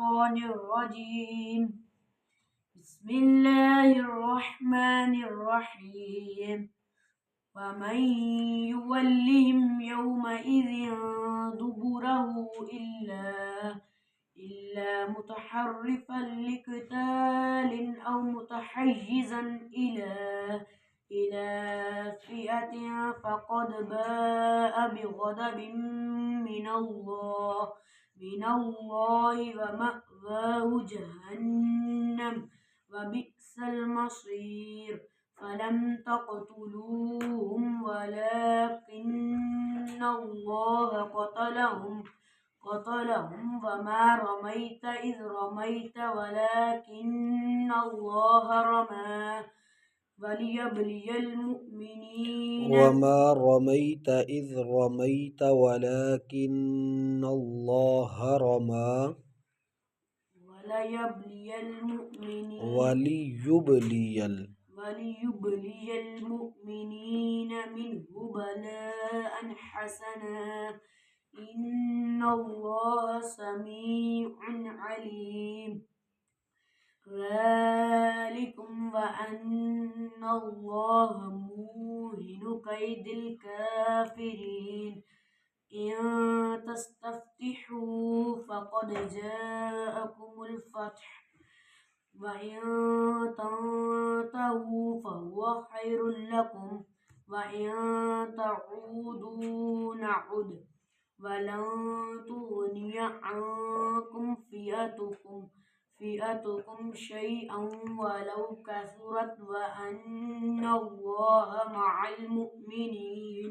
الشيطان الرجيم. بسم الله الرحمن الرحيم. ومن يولهم يومئذ دبره إلا متحرفا لقتال أو متحيزا إلى فئة فقد باء بغضب من الله ومأواه جهنم وبئس المصير. فلم تقتلوهم ولكن الله قتلهم وما رميت إذ رميت ولكن الله رمى وليبلي المؤمنين وما رميت إذ رميت ولكن الله رمى وليبلي المؤمنين وليبلي المؤمنين منه بلاء حسنا إن الله سميع عليم. ذلكم وأن الله موهن كيد الكافرين. إن تستفتحوا فقد جاءكم الفتح وإن تنتهوا فهو خير لكم وإن تعودوا نعد ولن تغني عنكم فئتكم شيئا ولو كثرت وأن الله مع المؤمنين.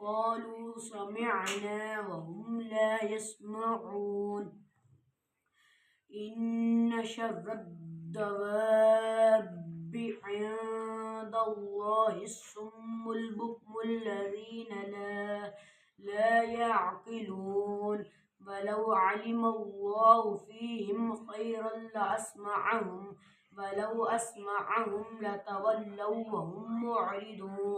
قالوا سمعنا وهم لا يسمعون. إن شر الدواب عند الله الصم البكم الذين لا يعقلون. ولو علم الله فيهم خيرا لأسمعهم ولو أسمعهم لتولوا وهم معرضون.